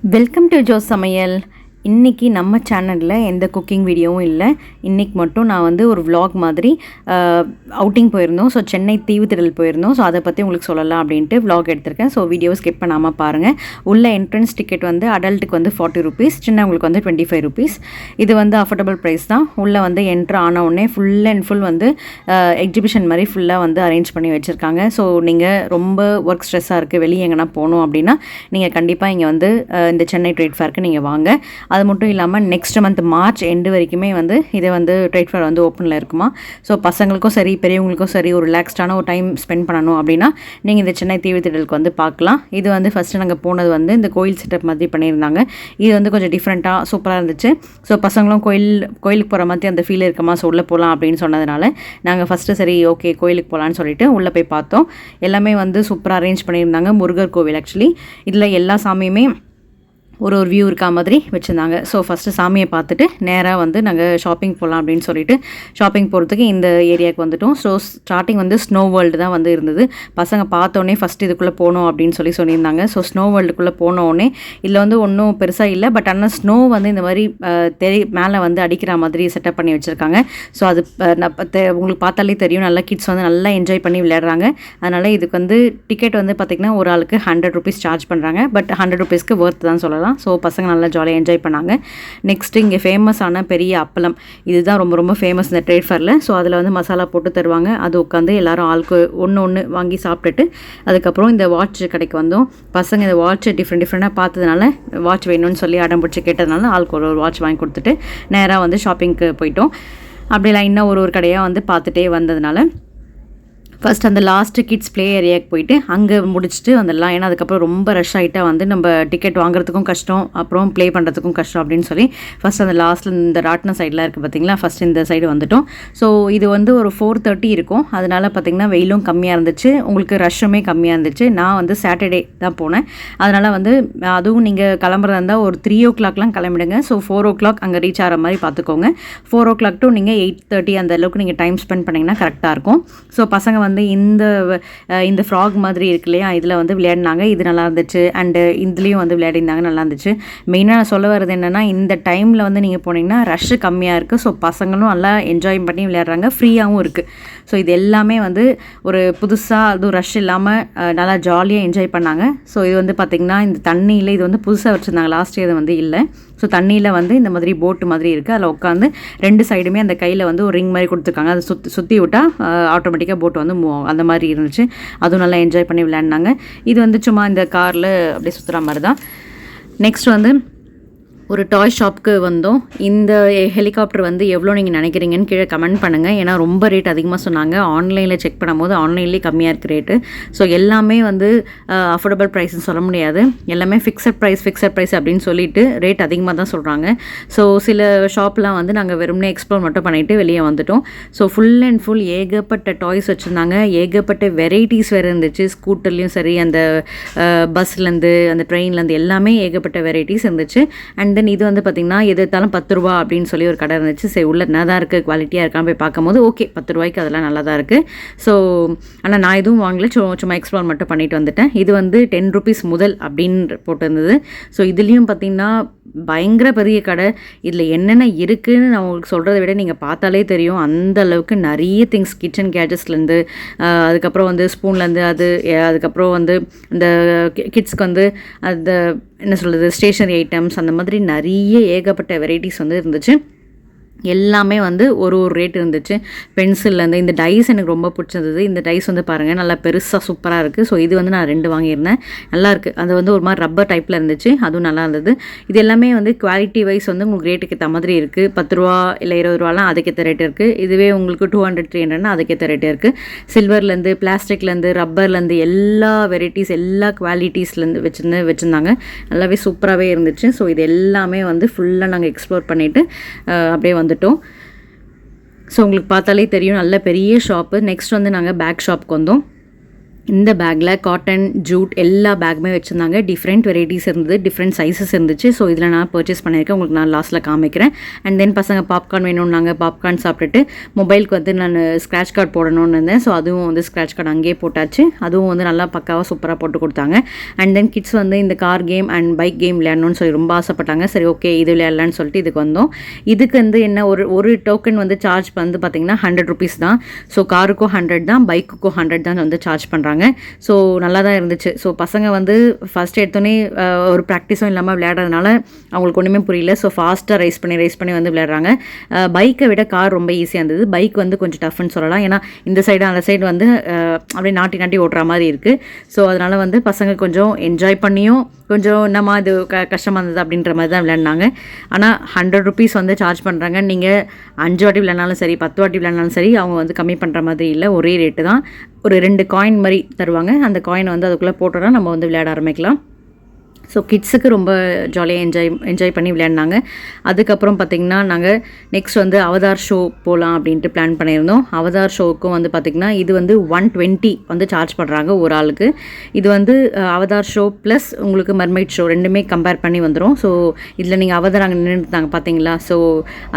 Welcome to Joe சமையல். இன்றைக்கி நம்ம சேனலில் எந்த குக்கிங் வீடியோவும் இல்லை. இன்றைக்கி மட்டும் நான் வந்து ஒரு vlog மாதிரி அவுட்டிங் போயிருந்தோம். ஸோ சென்னை தீவுத்திடல் போயிருந்தோம். ஸோ அதை பற்றி உங்களுக்கு சொல்லலாம் அப்படின்ட்டு vlog எடுத்திருக்கேன். ஸோ வீடியோ ஸ்கிப் பண்ணாமல் பாருங்கள். உள்ள என்ட்ரன்ஸ் டிக்கெட் வந்து அடல்ட்டுக்கு வந்து 40 rupees, சின்னவங்களுக்கு வந்து 25 rupees. இது வந்து அஃபோர்டபுள் ப்ரைஸ் தான். உள்ளே வந்து என்ட்ரு ஆன உடனே ஃபுல் அண்ட் ஃபுல் வந்து எக்ஸிபிஷன் மாதிரி ஃபுல்லாக வந்து அரேஞ்ச் பண்ணி வச்சுருக்காங்க. ஸோ நீங்கள் ரொம்ப ஒர்க் ஸ்ட்ரெஸ்ஸாக இருக்குது, வெளியே எங்கன்னா போகணும் அப்படின்னா நீங்கள் கண்டிப்பாக இங்கே வந்து இந்த சென்னை ட்ரேட் ஃபேருக்கு நீங்கள் வாங்க. அது மட்டும் இல்லாமல் நெக்ஸ்ட் மந்த் மார்ச் எண்டு வரைக்குமே வந்து இதை வந்து ட்ரேட் ஃபேர் வந்து ஓப்பனில் இருக்குமா. ஸோ பசங்களுக்கும் சரி பெரியவங்களுக்கும் சரி ஒரு ரிலாக்ஸ்டான ஒரு டைம் ஸ்பெண்ட் பண்ணணும் அப்படின்னா நீங்கள் இந்த சென்னை தீவுத்திடலுக்கு வந்து பார்க்கலாம். இது வந்து ஃபஸ்ட்டு நாங்கள் போனது வந்து இந்த கோயில் செட்டப் மாதிரி பண்ணியிருந்தாங்க. இது வந்து கொஞ்சம் டிஃப்ரெண்ட்டாக சூப்பராக இருந்துச்சு. ஸோ பசங்களும் கோயிலுக்கு போகிற மாதிரி அந்த ஃபீல் இருக்குமா, ஸோ உள்ளே போகலாம் அப்படின்னு சொன்னதுனால நாங்கள் ஃபஸ்ட்டு சரி ஓகே கோயிலுக்கு போகலான்னு சொல்லிட்டு உள்ளே போய் பார்த்தோம். எல்லாமே வந்து சூப்பராக அரேஞ்ச் பண்ணியிருந்தாங்க. முருகர் கோவில் ஆக்சுவலி இதில் எல்லா சாமியுமே ஒரு வியூ இருக்கா மாதிரி வச்சுருந்தாங்க. ஸோ ஃபஸ்ட்டு சாமியை பார்த்துட்டு நேராக வந்து நாங்கள் ஷாப்பிங் போகலாம் அப்படின்னு சொல்லிட்டு ஷாப்பிங் போகிறதுக்கு இந்த ஏரியாவுக்கு வந்துவிட்டோம். ஸோ ஸ்டார்டிங் வந்து ஸ்னோ வேர்ல்டு தான் வந்து இருந்தது. பசங்க பார்த்தோன்னே ஃபஸ்ட்டு இதுக்குள்ளே போகணும் அப்படின்னு சொல்லியிருந்தாங்க. ஸோ ஸ்னோ வேர்ல்டுக்குள்ளே போனோடனே இதில் வந்து ஒன்றும் பெருசாக இல்லை, பட் ஆனால் ஸ்னோ வந்து இந்த மாதிரி மேலே வந்து அடிக்கிற மாதிரி செட்டப் பண்ணி வச்சுருக்காங்க. ஸோ அது உங்களுக்கு பார்த்தாலே தெரியும், நல்லா கிட்ஸ் வந்து நல்லா என்ஜாய் பண்ணி விளையாடுறாங்க. அதனால் இதுக்கு வந்து டிக்கெட் வந்து பார்த்திங்கன்னா ஒரு ஆளுக்கு 100 rupees சார்ஜ் பண்ணுறாங்க. பட் 100 rupeesக்கு ஒர்த் தான் சொல்லலாம். ஸோ பசங்க நல்லா ஜாலியாக என்ஜாய் பண்ணாங்க. நெக்ஸ்ட்டு இங்கே ஃபேமஸான பெரிய அப்பளம், இதுதான் ரொம்ப ரொம்ப ஃபேமஸ் இந்த ட்ரேட் ஃபேரில். ஸோ அதில் வந்து மசாலா போட்டு தருவாங்க. அது உட்காந்து எல்லோரும் ஆளுக்கு ஒன்று வாங்கி சாப்பிட்டுட்டு அதுக்கப்புறம் இந்த வாட்ச் கடைக்கு வந்தோம். பசங்க இந்த வாட்ச் டிஃப்ரெண்ட்டாக பார்த்ததுனால வாட்ச் வேணும்னு சொல்லி அடம் பிடிச்சி கேட்டதுனால ஆளுக்கு ஒரு வாட்ச் வாங்கி கொடுத்துட்டு நேராக வந்து ஷாப்பிங்க்கு போயிட்டோம். அப்படி லைனாக ஒரு கடையாக வந்து பார்த்துட்டே வந்ததுனால ஃபஸ்ட் அந்த லாஸ்ட்டு கிட்ஸ் ப்ளே ஏரியாவுக்கு போயிட்டு அங்கே முடிச்சுட்டு வந்துடலாம். ஏன்னா அதுக்கப்புறம் ரொம்ப ரஷ் ஆகிட்டா வந்து நம்ம டிக்கெட் வாங்குறதுக்கும் கஷ்டம், அப்புறம் ப்ளே பண்ணுறதுக்கும் கஷ்டம் அப்படின்னு சொல்லி ஃபஸ்ட் அந்த லாஸ்ட்டில் இந்த ராட்ன சைடெலாம் இருக்குது பார்த்திங்களா, ஃபஸ்ட் இந்த சைடு வந்துவிட்டோம். ஸோ இது வந்து ஒரு 4:30 இருக்கும். அதனால் பார்த்திங்கன்னா வெயிலும் கம்மியாக இருந்துச்சு, உங்களுக்கு ரஷ்ஷுமே கம்மியாக இருந்துச்சு. நான் வந்து சாட்டர்டே தான் போனேன். அதனால் வந்து அதுவும் நீங்கள் கிளம்புறதா இருந்தால் ஒரு 3 o'clockலாம் கிளம்பிடுங்க. ஸோ 4 o'clock அங்கே ரீச் ஆகிற மாதிரி பார்த்துக்கோங்க. 4 o'clock to நீங்கள் 8:30 அந்த அளவுக்கு நீங்கள் டைம் ஸ்பெண்ட் பண்ணிங்கன்னா கரெக்டாக இருக்கும். ஸோ பசங்க வந்து இந்த ஃப்ராக் மாதிரி இருக்கு இல்லையா, இதில் வந்து விளையாடினாங்க. இது நல்லா இருந்துச்சு. அண்டு இதுலேயும் வந்து விளையாடினாங்க, நல்லா இருந்துச்சு. மெயினாக நான் சொல்ல வர்றது என்னென்னா, இந்த டைமில் வந்து நீங்கள் போனீங்கன்னா ரஷ்ஷு கம்மியாக இருக்குது. ஸோ பசங்களும் நல்லா என்ஜாய் பண்ணி விளையாடுறாங்க, ஃப்ரீயாகவும் இருக்குது. ஸோ இது எல்லாமே வந்து ஒரு புதுசாக அதுவும் ரஷ் இல்லாமல் நல்லா ஜாலியாக என்ஜாய் பண்ணாங்க. ஸோ இது வந்து பார்த்திங்கன்னா இந்த தண்ணியில் இது வந்து புதுசாக வச்சுருந்தாங்க, லாஸ்ட் இயர் வந்து இல்லை. ஸோ தண்ணியில் வந்து இந்த மாதிரி போட்டு மாதிரி இருக்குது. அதில் உட்காந்து 2 சைடுமே அந்த கையில் வந்து ஒரு ரிங் மாதிரி கொடுத்துருக்காங்க. அதை சுற்றி விட்டால் ஆட்டோமேட்டிக்காக போட்டு வந்து மூவ் ஆகும், அந்த மாதிரி இருந்துச்சு. அதுவும் நல்லா என்ஜாய் பண்ணி விளையாடினாங்க. இது வந்து சும்மா இந்த காரில் அப்படியே சுற்றுற மாதிரி தான். நெக்ஸ்ட் வந்து ஒரு டாய் ஷாப்புக்கு வந்தோம். இந்த ஹெலிகாப்டர் வந்து எவ்வளோ நீங்கள் நினைக்கிறீங்கன்னு கீழே கமெண்ட் பண்ணுங்கள். ஏன்னா ரொம்ப ரேட் அதிகமாக சொன்னாங்க. ஆன்லைனில் செக் பண்ணும்போது ஆன்லைன்லேயே கம்மியாக இருக்குது ரேட்டு. ஸோ எல்லாமே வந்து அஃபோர்டபுள் ப்ரைஸ்ன்னு சொல்ல முடியாது. எல்லாமே ஃபிக்ஸட் ப்ரைஸ் அப்படின்னு சொல்லிட்டு ரேட் அதிகமாக தான் சொல்கிறாங்க. ஸோ சில ஷாப்லாம் வந்து நாங்கள் வெறும்னே எக்ஸ்ப்ளோர் மட்டும் பண்ணிவிட்டு வெளியே வந்துட்டோம். ஸோ ஃபுல் அண்ட் ஃபுல் ஏகப்பட்ட டாய்ஸ் வச்சுருந்தாங்க. ஏகப்பட்ட வெரைட்டிஸ் வேறு இருந்துச்சு. ஸ்கூட்டர்லேயும் சரி, அந்த பஸ்லேருந்து அந்த ட்ரெயின்லேருந்து எல்லாமே ஏகப்பட்ட வெரைட்டிஸ் இருந்துச்சு. அண்ட் தென் இது வந்து பார்த்திங்கன்னா எது எடுத்தாலும் 10 ரூபா அப்படின்னு சொல்லி ஒரு கடை இருந்துச்சு. சரி உள்ள என்ன தான் இருக்குது, குவாலிட்டியாக இருக்கான்னு போய் பார்க்கும்போது ஓகே 10 ரூபாய்க்கு அதெல்லாம் நல்லா தான் இருக்குது. ஸோ ஆனால் நான் எதுவும் வாங்கல, சும்மா எக்ஸ்ப்ளோர் மட்டும் பண்ணிட்டு வந்துட்டேன். இது வந்து 10 rupees முதல் அப்படின்னு போட்டிருந்தது. ஸோ இதுலேயும் பார்த்திங்கன்னா பயங்கர பெரிய கடை. இதில் என்னென்ன இருக்குதுன்னு நான் உங்களுக்கு சொல்கிறத விட நீங்கள் பார்த்தாலே தெரியும். அந்த அளவுக்கு நிறைய திங்ஸ், கிச்சன் கேஜெட்ஸ்லேருந்து அதுக்கப்புறம் வந்து ஸ்பூன்லேருந்து அதுக்கப்புறம் வந்து இந்த கிட்ஸ்க்கு வந்து அந்த என்ன சொல்கிறது ஸ்டேஷனரி ஐட்டம்ஸ் அந்த மாதிரி நிறைய ஏகப்பட்ட வெரைட்டிஸ் வந்து இருந்துச்சு. எல்லாமே வந்து ஒரு ரேட் இருந்துச்சு. பென்சில்லேருந்து இந்த டைஸ் எனக்கு ரொம்ப பிடிச்சிருந்தது. இந்த டைஸ் வந்து பாருங்கள் நல்லா பெருசாக சூப்பராக இருக்குது. ஸோ இது வந்து நான் 2 வாங்கியிருந்தேன், நல்லாயிருக்கு. அது வந்து ஒரு மாதிரி ரப்பர் டைப்பில் இருந்துச்சு, அதுவும் நல்லா இருந்தது. இது எல்லாமே வந்து குவாலிட்டி வைஸ் வந்து உங்களுக்கு ரேட்டுக்கு ஏற்ற மாதிரி இருக்குது. 10 ரூபா இல்லை 20 ரூபாலாம் அதுக்கேற்ற ரேட் இருக்குது. இதுவே உங்களுக்கு 200 300னா அதுக்கேற்ற ரேட் இருக்குது. சில்வர்லேருந்து பிளாஸ்டிக்லேருந்து ரப்பர்லேருந்து எல்லா வெரைட்டிஸ் எல்லா குவாலிட்டிஸ்லேருந்து வச்சுருந்தாங்க. நல்லாவே சூப்பராகவே இருந்துச்சு. ஸோ இது எல்லாமே வந்து ஃபுல்லாக நாங்கள் எக்ஸ்ப்ளோர் பண்ணிவிட்டு அப்படியே வந்துட்டோம். ஸோ உங்களுக்கு பார்த்தாலே தெரியும் நல்ல பெரிய ஷாப்பு. நெக்ஸ்ட் வந்து நாங்கள் பேக் ஷாப்புக்கு வந்தோம். இந்த பேக்கில் காட்டன் ஜூட் எல்லா பேக்குமே வச்சுருந்தாங்க. டிஃப்ரெண்ட் வெரைட்டிஸ் இருந்தது, டிஃப்ரெண்ட் சைஸஸ் இருந்துச்சு. ஸோ இதில் நான் பர்ச்சேஸ் பண்ணியிருக்கேன், உங்களுக்கு நான் லாஸ்ட்டில் காமிக்கிறேன். அண்ட் தென் பசங்க பாப்கார்ன் வேணும்னாங்க, பாப்கார்ன் சாப்பிட்டுட்டு மொபைலுக்கு வந்து நான் ஸ்க்ராட்ச் கார்டு போடணும்னு இருந்தேன். ஸோ அதுவும் வந்து ஸ்க்ராட்ச் கார்டு அங்கேயே போட்டாச்சு. அதுவும் வந்து நல்லா பக்காவாக சூப்பராக போட்டு கொடுத்தாங்க. அண்ட் தென் கிட்ஸ் வந்து இந்த car game and bike game விளையாடணும்னு சொல்லி ரொம்ப ஆசைப்பட்டாங்க. சரி ஓகே இது விளையாடலான்னு சொல்லிட்டு இதுக்கு வந்தோம். இதுக்கு வந்து என்ன ஒரு டோக்கன் வந்து சார்ஜ் வந்து பார்த்திங்கன்னா 100 rupees தான். ஸோ காருக்கும் 100 தான், பைக்குக்கும் 100 தான் வந்து சார்ஜ் பண்ணுறாங்க. ஸோ நல்லா தான் இருந்துச்சு. ஸோ பசங்க வந்து ஃபஸ்ட் எடுத்தோடனே ஒரு ப்ராக்டிஸும் இல்லாமல் விளையாடுறதுனால அவங்களுக்கு ஒன்றுமே புரியல. ஸோ ஃபாஸ்ட்டாக ரைஸ் பண்ணி வந்து விளையாடுறாங்க. பைக்கை விட கார் ரொம்ப ஈஸியாக இருந்தது. பைக் வந்து கொஞ்சம் டஃப்னு சொல்லலாம். ஏன்னா இந்த சைடு அந்த சைடு வந்து அப்படியே நாட்டி ஓட்டுற மாதிரி இருக்குது. ஸோ அதனால் வந்து பசங்க கொஞ்சம் என்ஜாய் பண்ணியும் கொஞ்சம் என்னம்மா இது கஷ்டமாக இருந்தது அப்படின்ற மாதிரி தான் விளையாடினாங்க. ஆனால் 100 rupees வந்து சார்ஜ் பண்ணுறாங்க. நீங்கள் 5 வாட்டி விளையாடினாலும் சரி, 10 வாட்டி விளையாடினாலும் சரி, அவங்க வந்து கம்மி பண்ணுற மாதிரி இல்லை, ஒரே ரேட்டு தான். ஒரு 2 காயின் மாதிரி தருவாங்க. அந்த காயினை வந்து அதுக்குள்ளே போட்டோன்னா நம்ம வந்து விளையாட ஆரம்பிக்கலாம். ஸோ கிட்ஸுக்கு ரொம்ப ஜாலியாக என்ஜாய் பண்ணி விளையாடினாங்க. அதுக்கப்புறம் பார்த்திங்கன்னா நாங்கள் நெக்ஸ்ட் வந்து அவதார் ஷோ போகலாம் அப்படின்ட்டு பிளான் பண்ணியிருந்தோம். அவதார் ஷோவுக்கும் வந்து பார்த்திங்கன்னா இது வந்து 120 வந்து சார்ஜ் பண்ணுறாங்க ஒரு ஆளுக்கு. இது வந்து அவதார் ஷோ ப்ளஸ் உங்களுக்கு மர்மைட் ஷோ ரெண்டுமே கம்பேர் பண்ணி வந்துடும். ஸோ இதில் நீங்கள் அவதார் அங்கே நின்றுட்டாங்க பார்த்தீங்களா. ஸோ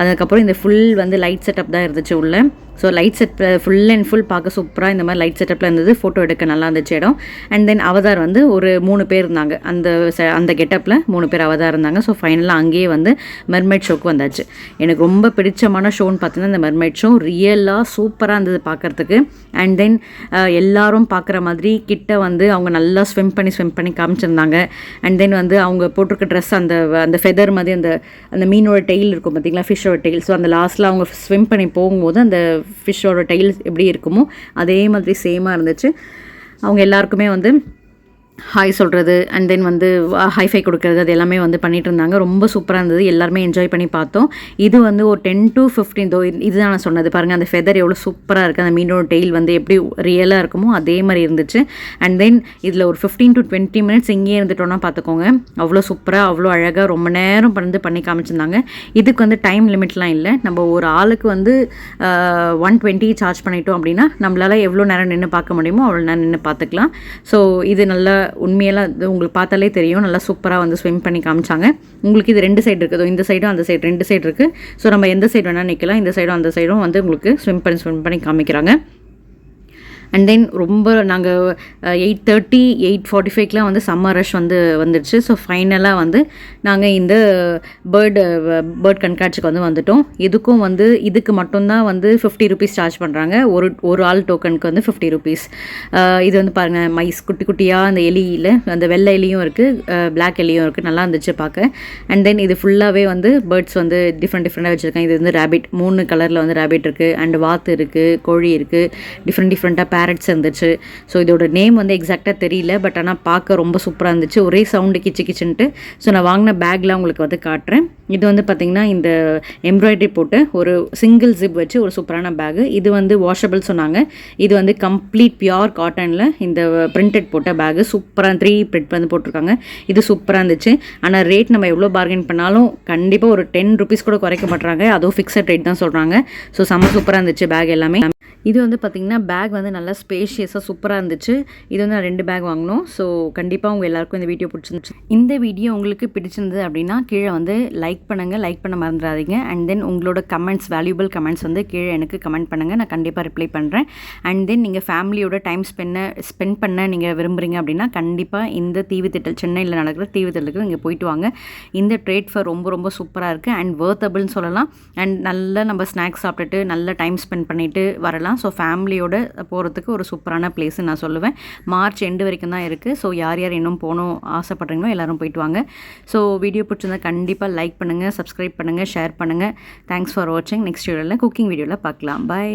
அதுக்கப்புறம் இந்த ஃபுல் வந்து லைட் செட்டப் தான் இருந்துச்சு உள்ளே. So light set full and full பார்க்க சூப்பராக இந்த மாதிரி லைட் செட்டப்பில் இருந்தது. ஃபோட்டோ எடுக்க நல்லா இருந்துச்சு இடம். அண்ட் தென் அவதார் வந்து ஒரு 3 பேர் இருந்தாங்க. அந்த கெட்டப்பில் 3 பேர் அவதார் இருந்தாங்க. ஸோ ஃபைனலாக அங்கேயே வந்து மெர்மைட் ஷோக்கு வந்தாச்சு. எனக்கு ரொம்ப பிடிச்சமான ஷோன்னு பார்த்தீங்கன்னா இந்த மெர்மைட் ஷோ ரியலாக சூப்பராக இருந்தது பார்க்குறதுக்கு. அண்ட் தென் எல்லாரும் பார்க்குற மாதிரி கிட்ட வந்து அவங்க நல்லா ஸ்விம் பண்ணி காமிச்சிருந்தாங்க. அண்ட் தென் வந்து அவங்க போட்டிருக்க ட்ரெஸ் அந்த ஃபெதர் மாதிரி அந்த மீனோட டெய்ல் இருக்கும் பார்த்தீங்களா, ஃபிஷ்ஷோட டெய்ல். ஸோ அந்த லாஸ்ட்டில் அவங்க ஸ்விம் பண்ணி போகும்போது அந்த ஃபிஷ்ஷோட டெய்ல் எப்படி இருக்குமோ அதே மாதிரி சேமாக இருந்துச்சு. அவங்க எல்லாருக்குமே வந்து ஹாய் சொல்கிறது அண்ட் தென் வந்து ஹைஃபை கொடுக்குறது அது எல்லாமே வந்து பண்ணிகிட்டு இருந்தாங்க. ரொம்ப சூப்பராக இருந்தது. எல்லாருமே என்ஜாய் பண்ணி பார்த்தோம். இது வந்து ஒரு 10 to 15 இதுதான் நான் சொன்னது பாருங்கள். அந்த ஃபெதர் எவ்வளோ சூப்பராக இருக்குது. அந்த மீனோட டெய்ல் வந்து எப்படி ரியலாக இருக்குமோ அதே மாதிரி இருந்துச்சு. அண்ட் தென் இதில் ஒரு 15 to 20 minutes இங்கேயே இருந்துட்டோன்னா பார்த்துக்கோங்க. அவ்வளோ சூப்பராக அவ்வளோ அழகாக ரொம்ப நேரம் பண்ணி காமிச்சிருந்தாங்க. இதுக்கு வந்து டைம் லிமிட்லாம் இல்லை. நம்ம ஒரு ஆளுக்கு வந்து 120 சார்ஜ் பண்ணிட்டோம் அப்படின்னா நம்மளால் எவ்வளோ நேரம் நின்று பார்க்க முடியுமோ அவ்வளோ நேரம் நின்று பார்த்துக்கலாம். ஸோ இது நல்லா உண்மையெல்லாம் இது உங்களுக்கு பார்த்தாலே தெரியும். நல்லா சூப்பராக வந்து ஸ்விம் பண்ணி காமிச்சாங்க. உங்களுக்கு இது 2 சைடு இருக்குது. இந்த சைடும் அந்த சைடு 2 சைடு இருக்குது. ஸோ நம்ம எந்த சைடு வேணால் நிற்கலாம். இந்த சைடும் அந்த சைடும் வந்து உங்களுக்கு ஸ்விம் பண்ணி காமிக்கிறாங்க. அண்ட் தென் ரொம்ப நாங்கள் 8:30 8:45லாம் வந்து சம்மர் ரஷ் வந்துடுச்சு. ஸோ ஃபைனலாக வந்து நாங்கள் இந்த பேர்ட் கண்காட்சிக்கு வந்துட்டோம். இதுக்கு மட்டும்தான் வந்து 50 rupees சார்ஜ் பண்ணுறாங்க. ஒரு ஆள் டோக்கனுக்கு வந்து 50 rupees. இது வந்து பாருங்கள் மைஸ் குட்டியாக அந்த எலியில் அந்த வெள்ளை எலியும் இருக்குது, பிளாக் எலியும் இருக்குது. நல்லா இருந்துச்சு பார்க்க. அண்ட் தென் இது ஃபுல்லாகவே வந்து பேர்ட்ஸ் வந்து டிஃப்ரெண்ட்டாக வச்சுருக்காங்க. இது வந்து ரேபிட் 3 கலரில் வந்து ரேபிட் இருக்குது. அண்ட் வாத்து இருக்குது, கோழி இருக்குது, டிஃப்ரெண்ட்டாக பேரட்ஸ் இருந்துச்சு. ஸோ இதோட நேம் வந்து எக்ஸாக்டாக தெரியல. பட் ஆனால் பார்க்க ரொம்ப சூப்பராக இருந்துச்சு. ஒரே சவுண்டு கிச்சுன்ட்டு. ஸோ நான் வாங்கின பேக்கில் உங்களுக்கு வந்து காட்டுறேன். இது வந்து பார்த்திங்கன்னா இந்த எம்ப்ராய்டரி போட்டு ஒரு சிங்கிள் ஜிப் வச்சு ஒரு சூப்பரான பேகு. இது வந்து வாஷபிள் சொன்னாங்க. இது வந்து கம்ப்ளீட் பியோர் காட்டனில் இந்த பிரிண்டட் போட்ட பேகு சூப்பராக 3 பிரிண்ட் வந்து போட்டிருக்காங்க. இது சூப்பராக இருந்துச்சு. ஆனால் ரேட் நம்ம எவ்வளோ பார்கெயின் பண்ணாலும் கண்டிப்பாக ஒரு 10 rupees கூட குறைக்க மாட்டாங்க. அதுவும் ஃபிக்ஸட் ரேட் தான் சொல்கிறாங்க. ஸோ செம்ம சூப்பராக இருந்துச்சு பேக் எல்லாமே. இது வந்து பார்த்திங்கன்னா பேக் வந்து நல்லா ஸ்பேஷியஸாக சூப்பராக இருந்துச்சு. இது வந்து நான் 2 பேக் வாங்கினோம். ஸோ கண்டிப்பாக உங்கள் எல்லாருக்கும் இந்த வீடியோ பிடிச்சிருந்துச்சு. இந்த வீடியோ உங்களுக்கு பிடிச்சிருந்தது அப்படின்னா கீழே வந்து லைக் பண்ண மறந்துடாதீங்க. அண்ட் தென் உங்களோட கமெண்ட்ஸ், வேல்யூபிள் கமெண்ட்ஸ் வந்து கீழே எனக்கு கமெண்ட் பண்ணுங்கள். நான் கண்டிப்பாக ரிப்ளை பண்ணுறேன். அண்ட் தென் நீங்கள் ஃபேமிலியோட டைம் ஸ்பெண்ட் பண்ண நீங்கள் விரும்புகிறீங்க அப்படின்னா கண்டிப்பாக இந்த தீவுத்திட்டல், சென்னையில் நடக்கிற தீவுத்திட்டலுக்கு நீங்கள் போயிட்டு வாங்க. இந்த ட்ரேட் ஃபேர் ரொம்ப சூப்பராக இருக்குது அண்ட் வர்த்தபிள்னு சொல்லலாம். அண்ட் நல்லா நம்ம ஸ்நாக்ஸ் சாப்பிட்டுட்டு நல்ல டைம் ஸ்பெண்ட் பண்ணிவிட்டு வரலாம். ஸோ ஃபேமிலியோட போகிறதுக்கு ஒரு சூப்பரான பிளேஸ்ன்னு நான் சொல்லுவேன். மார்ச் எண்டு வரைக்கும் தான் இருக்குது. ஸோ யார் இன்னும் போகணும் ஆசைப்பட்றீங்களோ எல்லோரும் போயிட்டு வாங்க. ஸோ வீடியோ பிடிச்சிருந்தா கண்டிப்பாக லைக் பண்ணுங்கள், சப்ஸ்கிரைப் பண்ணுங்கள், ஷேர் பண்ணுங்கள். தேங்க்ஸ் ஃபார் வாட்சிங். நெக்ஸ்ட் வீடியோவில் குக்கிங் வீடியோவில் பார்க்கலாம். பை.